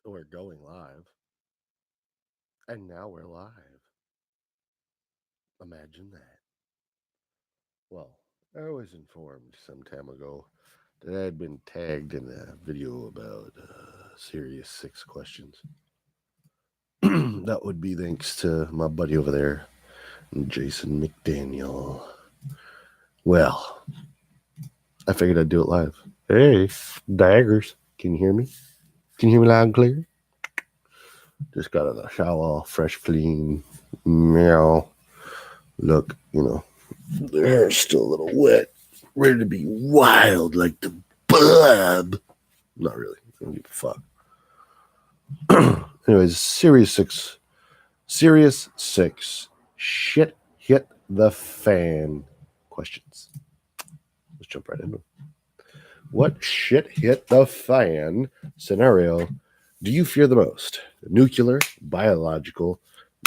We're going live. And now we're live. Imagine that. Well, I was informed some time ago that I had been tagged in a video about Serious 6 questions. That would be thanks to my buddy over there, Jason McDaniel. Well, I figured I'd do it live. Hey, daggers. Can you hear me? Can you hear me loud and clear? Just got out of the shower, fresh, clean. Meow. Look, their hair's still a little wet, ready to be wild like the bub. Not really. I don't give a fuck. Anyways, Serious 6. Shit hit the fan. Questions. Let's jump right into it. What shit hit the fan scenario do you fear the most? Nuclear, biological,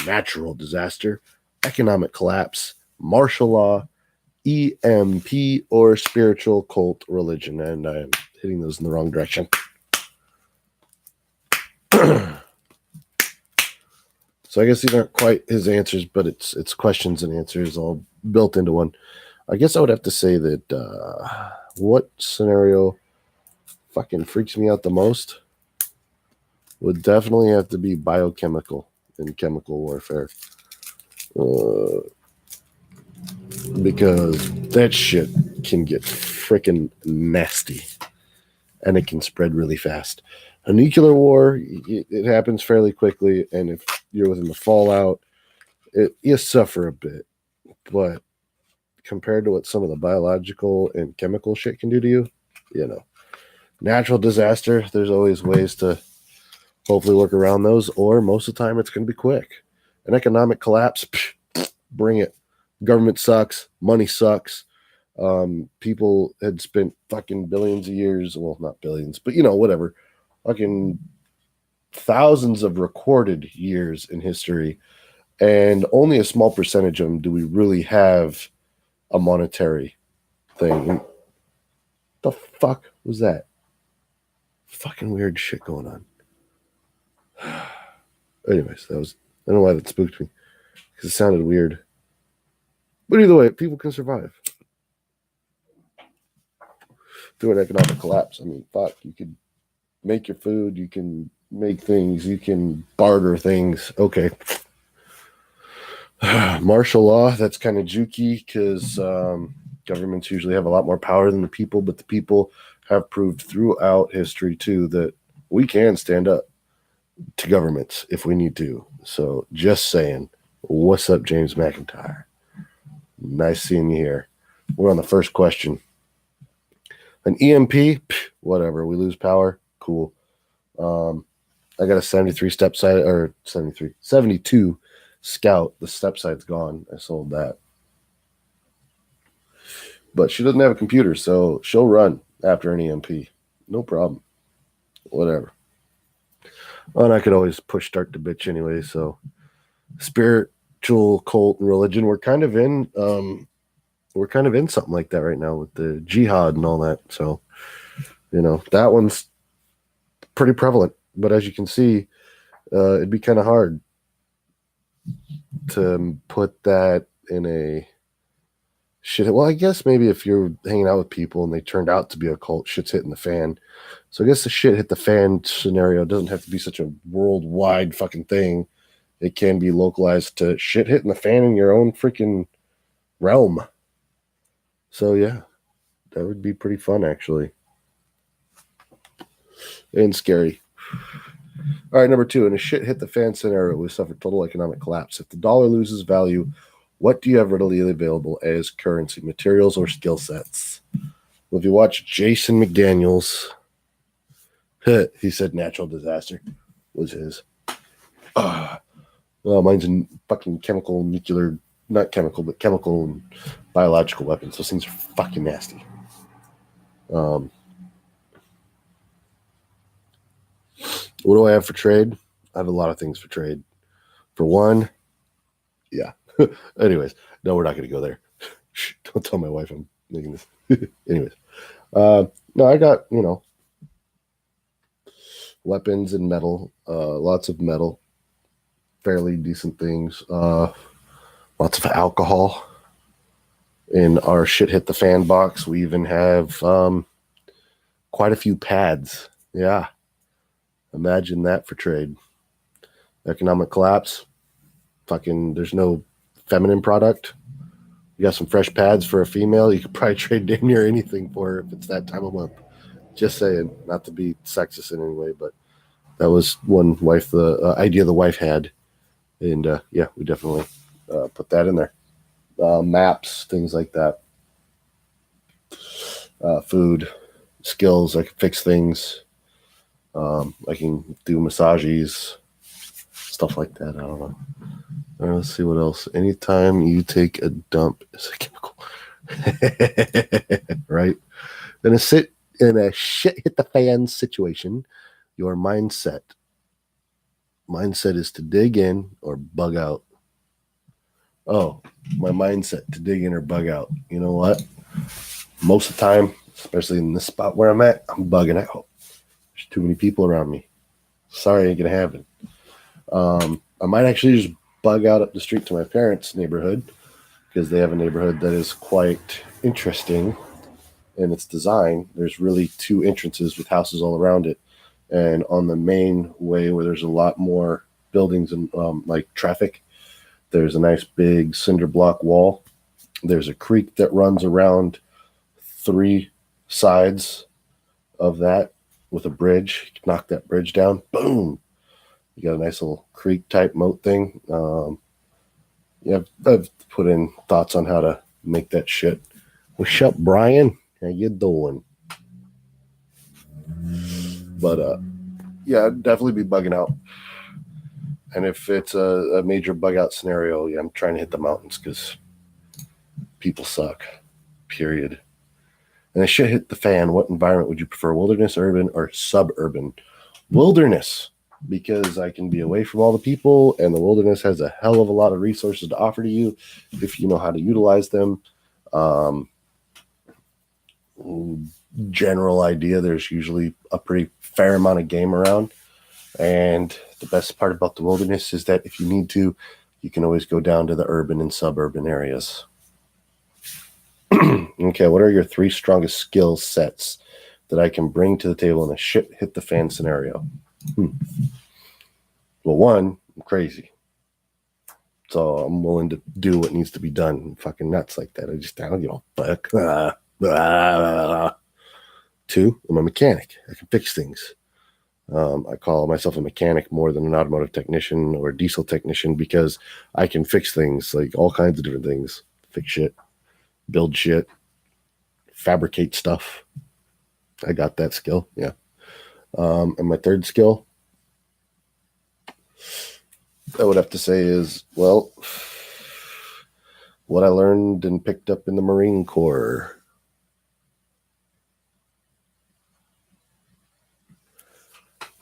natural disaster, economic collapse, martial law, EMP, or spiritual cult religion? And I'm hitting those in the wrong direction. So I guess these aren't quite his answers, but it's questions and answers all built into one. I guess I would have to say that what scenario fucking freaks me out the most would definitely have to be biochemical and chemical warfare. Because that shit can get freaking nasty and it can spread really fast. A nuclear war, it happens fairly quickly, and if you're within the fallout, you suffer a bit. But compared to what some of the biological and chemical shit can do to you, natural disaster, there's always ways to hopefully work around those, or most of the time it's going to be quick. An economic collapse, bring it. Government sucks, money sucks. People had spent fucking billions of years, well, not billions, but whatever, fucking thousands of recorded years in history, and only a small percentage of them do we really have a monetary thing. The fuck was that? Fucking weird shit going on. Anyways, I don't know why that spooked me, because it sounded weird. But either way, people can survive through an economic collapse. I mean, fuck, you could make your food, you can make things, you can barter things. Okay. Martial law, that's kind of jukey because governments usually have a lot more power than the people, but the people have proved throughout history too that we can stand up to governments if we need to. So just saying, what's up, James McIntyre? Nice seeing you here. We're on the first question. An EMP, whatever. We lose power. Cool. I got a 73 step side, or 72 Scout. The step side's gone. I sold that. But she doesn't have a computer, so she'll run after an EMP. No problem. Whatever. Well, and I could always push start the bitch anyway, so spiritual cult and religion, we're kind of in something like that right now with the jihad and all that. So, that one's pretty prevalent. But as you can see, it'd be kind of hard to put that in a shit. Well, I guess maybe if you're hanging out with people and they turned out to be a cult, shit's hitting the fan. So I guess the shit hit the fan scenario doesn't have to be such a worldwide fucking thing. It can be localized to shit hitting the fan in your own freaking realm. So yeah, that would be pretty fun actually. And scary. All right, number 2. In a shit hit the fan scenario, we suffer total economic collapse. If the dollar loses value, what do you have readily available as currency, materials, or skill sets? Well, if you watch Jason McDaniels, he said natural disaster was his. Well, mine's in fucking chemical, nuclear, not chemical, but chemical and biological weapons. Those things are fucking nasty. What do I have for trade? I have a lot of things for trade. For one, yeah. Anyways, no, we're not going to go there. Don't tell my wife I'm making this. Anyways, no, I got, weapons and metal, lots of metal, fairly decent things, lots of alcohol in our shit hit the fan box. We even have quite a few pads. Yeah, imagine that for trade. Economic collapse. Fucking, there's no feminine product. You got some fresh pads for a female, you could probably trade damn near anything for her if it's that time of month. Just saying, not to be sexist in any way, but that was one wife, the idea the wife had. And yeah, we definitely put that in there. Maps, things like that. Food, skills, I can fix things. I can do massages, stuff like that. I don't know. All right, let's see what else. Anytime you take a dump is a chemical. Right? In a shit hit the fan situation, your mindset is to dig in or bug out. Oh, my mindset to dig in or bug out. You know what? Most of the time, especially in this spot where I'm at, I'm bugging out. There's too many people around me. Sorry, ain't gonna happen. I might actually just bug out up the street to my parents' neighborhood because they have a neighborhood that is quite interesting in its design. There's really two entrances with houses all around it. And on the main way where there's a lot more buildings and like traffic, there's a nice big cinder block wall. There's a creek that runs around 3 sides of that with a bridge. You can knock that bridge down. Boom. You got a nice little creek type moat thing. Yeah, I've put in thoughts on how to make that shit. What's up, Brian? How you doing? But yeah, I'd definitely be bugging out. And if it's a major bug out scenario, yeah, I'm trying to hit the mountains because people suck. Period. And the shit hit the fan. What environment would you prefer? Wilderness, urban, or suburban? Wilderness, because I can be away from all the people, and the wilderness has a hell of a lot of resources to offer to you if you know how to utilize them. General idea, there's usually a pretty fair amount of game around. And the best part about the wilderness is that if you need to, you can always go down to the urban and suburban areas. Okay, what are your 3 strongest skill sets that I can bring to the table in a shit hit the fan scenario? Well, 1, I'm crazy. So I'm willing to do what needs to be done. I'm fucking nuts like that. I don't give a fuck. 2, I'm a mechanic. I can fix things. I call myself a mechanic more than an automotive technician or a diesel technician because I can fix things, like all kinds of different things. Fix shit, build shit, fabricate stuff. I got that skill, yeah. And my 3rd skill, I would have to say is, well, what I learned and picked up in the Marine Corps.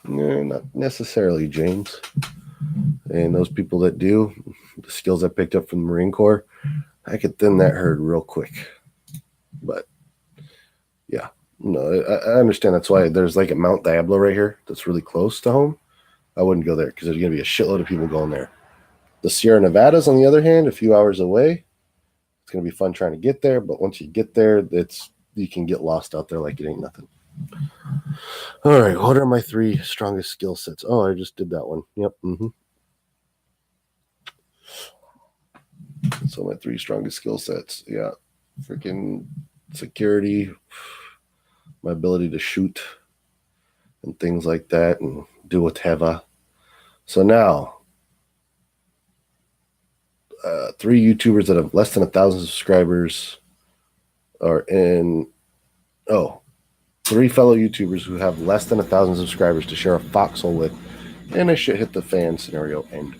No, not necessarily, James. And those people that do, the skills I picked up from the Marine Corps, I could thin that herd real quick. But yeah, no, I understand. That's why there's like a Mount Diablo right here that's really close to home. I wouldn't go there because there's going to be a shitload of people going there. The Sierra Nevadas, on the other hand, a few hours away. It's going to be fun trying to get there, but once you get there, you can get lost out there like it ain't nothing. All right, what are my 3 strongest skill sets? Oh, I just did that one. Yep. So my 3 strongest skill sets, yeah, freaking security, my ability to shoot, and things like that, and do whatever. So now, 3 YouTubers that have less than 1,000 subscribers are in. Oh, 3 fellow YouTubers who have less than 1,000 subscribers to share a foxhole with in a shit hit the fan scenario, and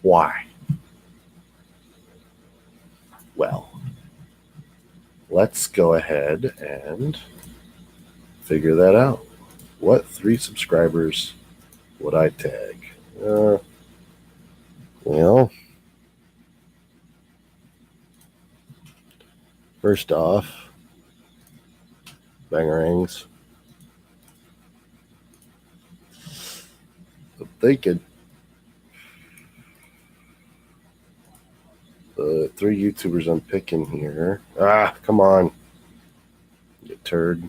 why? Well, let's go ahead and figure that out. What 3 subscribers would I tag? Well, first off, bangerangs. thinking. 3 YouTubers I'm picking here. Ah, come on. You turd.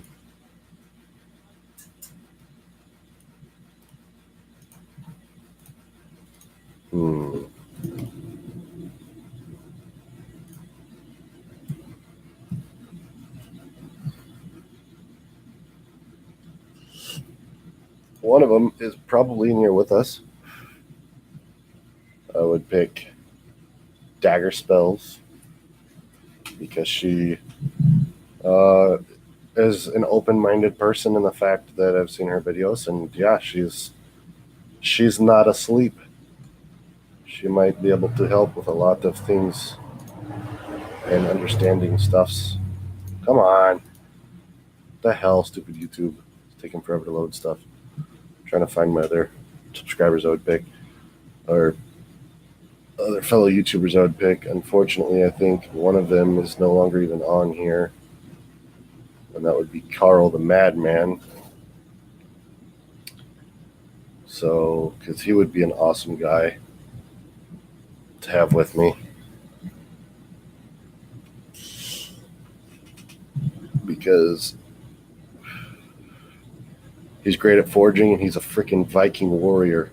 One of them is probably in here with us. I would pick Dagger Spells because she is an open-minded person in the fact that I've seen her videos, and yeah, she's not asleep. She might be able to help with a lot of things and understanding stuffs. Come on. What the hell, stupid YouTube. It's taking forever to load stuff. I'm trying to find my other subscribers I would pick, or other fellow YouTubers I would pick. Unfortunately, I think one of them is no longer even on here, and that would be Carl the Madman. So, because he would be an awesome guy to have with me. Because he's great at forging, and he's a freaking Viking warrior.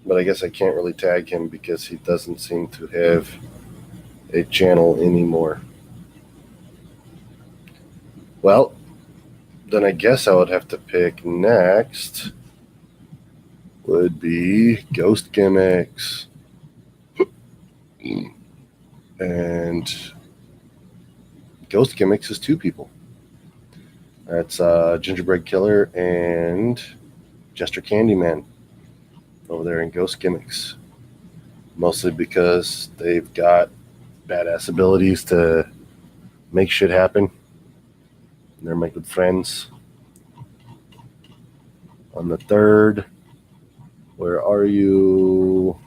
But I guess I can't really tag him because he doesn't seem to have a channel anymore. Well, then I guess I would have to pick next would be Ghost Gimmicks. And Ghost Gimmicks is 2 people. That's Gingerbread Killer and Jester Candyman over there in Ghost Gimmicks. Mostly because they've got badass abilities to make shit happen. And they're my good friends. On the 3rd, where are you?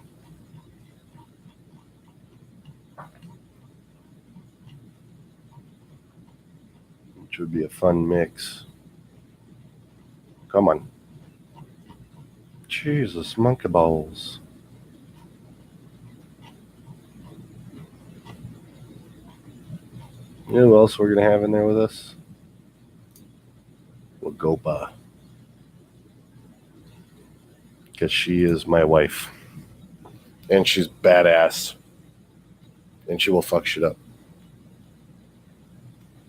Which would be a fun mix. Come on. Jesus, monkey balls. You know who else we're going to have in there with us? Wagopa. Because she is my wife. And she's badass. And she will fuck shit up.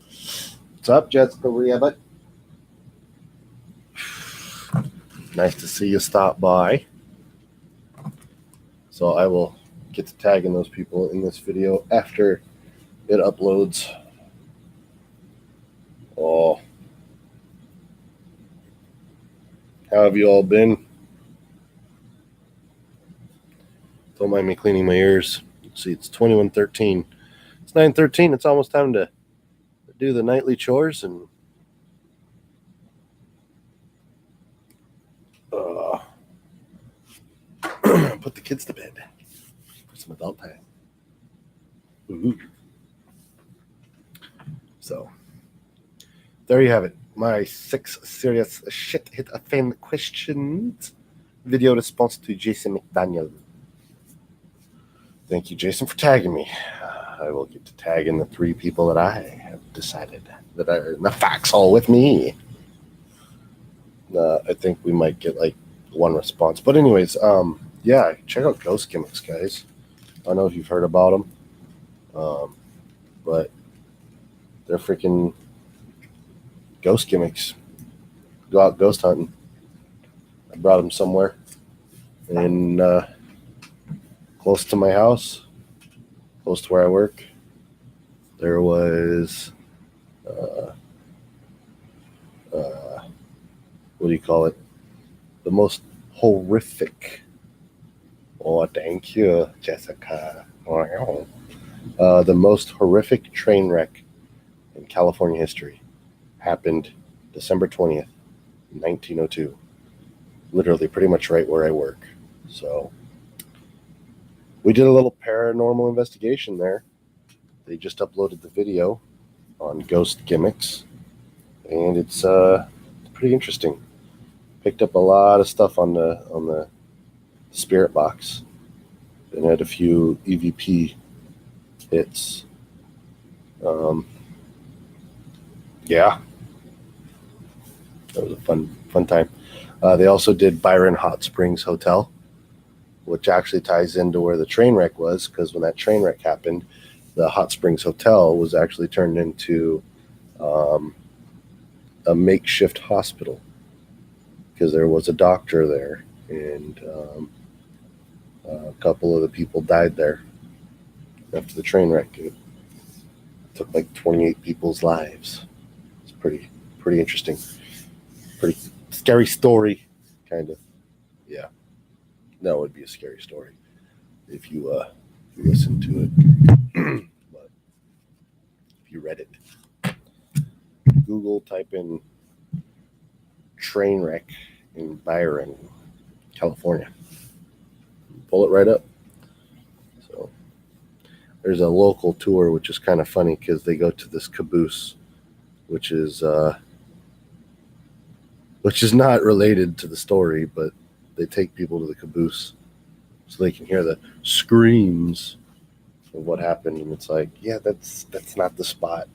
What's up, Jessica Rabbit? Nice to see you stop by. So I will get to tagging those people in this video after it uploads. Oh. How have you all been? Don't mind me cleaning my ears. See, it's 21:13. It's 9:13. It's almost time to do the nightly chores and put the kids to bed for some adult time. Ooh. So, there you have it. My 6 serious shit hit a fan questions video response to Jason McDaniel. Thank you, Jason, for tagging me. I will get to tag in the 3 people that I have decided that are in the foxhole with me. I think we might get like 1 response. But anyways, yeah, check out Ghost Gimmicks, guys. I don't know if you've heard about them, but they're freaking Ghost Gimmicks. Go out ghost hunting. I brought them somewhere, and close to my house, close to where I work, there was what do you call it? The most horrific. Oh, thank you, Jessica. The most horrific train wreck in California history happened December 20th, 1902. Literally pretty much right where I work. So we did a little paranormal investigation there. They just uploaded the video on Ghost Gimmicks, and it's pretty interesting. Picked up a lot of stuff on the spirit box, and had a few EVP hits. Yeah, that was a fun time. They also did Byron Hot Springs Hotel, which actually ties into where the train wreck was, because when that train wreck happened, the Hot Springs Hotel was actually turned into a makeshift hospital, because there was a doctor there, and a couple of the people died there after the train wreck. It took like 28 people's lives. It's pretty interesting. Pretty scary story, kind of. Yeah, that would be a scary story if you listen to it. But if you read it, Google, type in train wreck in Byron, California. Pull it right up. So there's a local tour, which is kind of funny because they go to this caboose, which is not related to the story, but they take people to the caboose so they can hear the screams of what happened. And it's like, yeah, that's not the spot.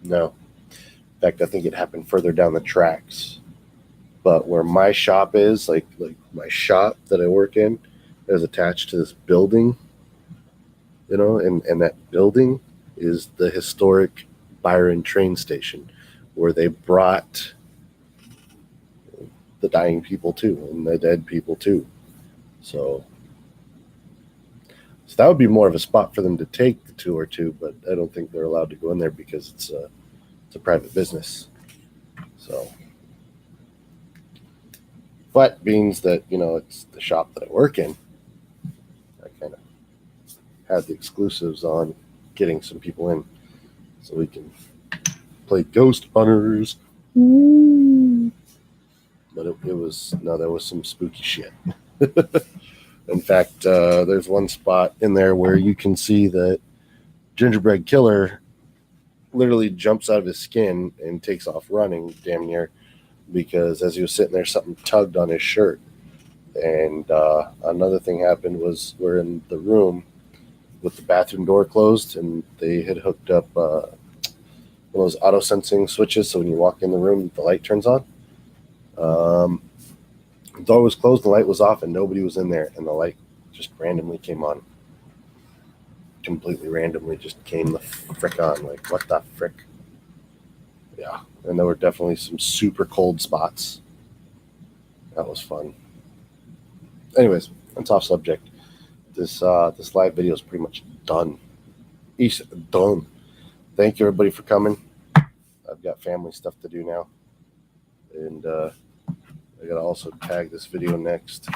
No. In fact, I think it happened further down the tracks. But where my shop is, like my shop that I work in, is attached to this building, and that building is the historic Byron train station, where they brought the dying people too, and the dead people too. So that would be more of a spot for them to take the tour to, but I don't think they're allowed to go in there because it's a private business. So, but means that it's the shop that I work in, I kind of had the exclusives on getting some people in, so we can play Ghost Hunters. But there was some spooky shit. In fact, there's one spot in there where you can see that Gingerbread Killer literally jumps out of his skin and takes off running, damn near, because as he was sitting there, something tugged on his shirt. And another thing happened was we're in the room with the bathroom door closed, and they had hooked up one of those auto sensing switches, so when you walk in the room, the light turns on. The door was closed, the light was off, and nobody was in there, and the light just randomly came on. Completely randomly just came the frick on. Like, what the frick? Yeah, and there were definitely some super cold spots. That was fun. Anyways, that's off subject. This live video is pretty much done. It's done. Thank you, everybody, for coming. I've got family stuff to do now, and I gotta also tag this video next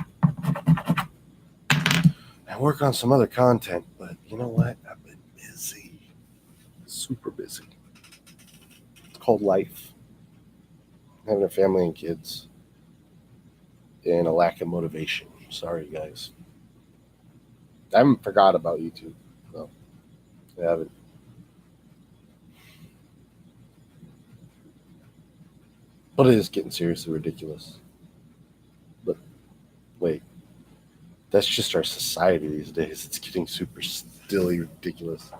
and work on some other content. But you know what? I've been busy, super busy. It's called life. Having a family and kids, and a lack of motivation. Sorry, guys. I haven't forgot about YouTube. No, I haven't. But it is getting seriously ridiculous. But wait, that's just our society these days. It's getting super stilly ridiculous.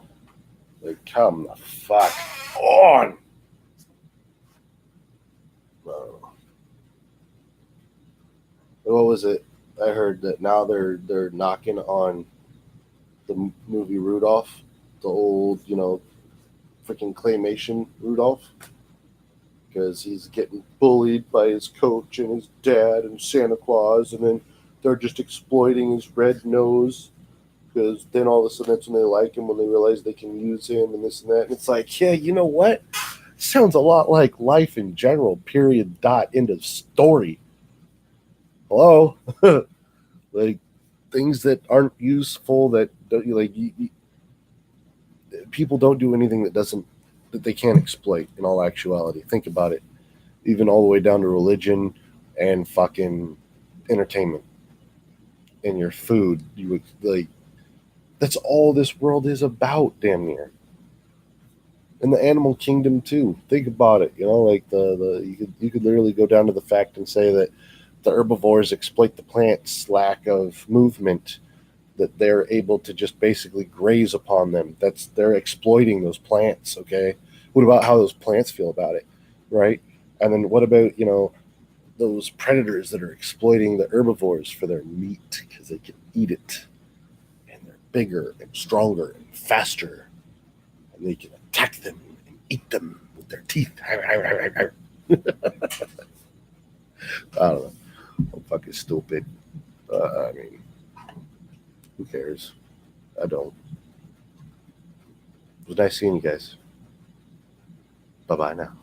Like, come the fuck on. What was it? I heard that now they're knocking on the movie Rudolph, the old, freaking claymation Rudolph, because he's getting bullied by his coach and his dad and Santa Claus, and then they're just exploiting his red nose, because then all of a sudden that's when they like him, when they realize they can use him and this and that. And it's like, yeah, you know what? Sounds a lot like life in general, period, dot, end of story. Hello? Like, things that aren't useful, that don't, people don't do anything that they can't exploit in all actuality. Think about it. Even all the way down to religion and fucking entertainment and your food. You would, like, that's all this world is about, damn near. In the animal kingdom too. Think about it. Like you could literally go down to the fact and say that The herbivores exploit the plant's lack of movement, that they're able to just basically graze upon them. They're exploiting those plants. Okay, what about how those plants feel about it, right? And then what about those predators that are exploiting the herbivores for their meat because they can eat it, and they're bigger and stronger and faster, and they can attack them and eat them with their teeth. I don't know. I'm fucking stupid. I mean, who cares? I don't. It was nice seeing you guys. Bye bye now.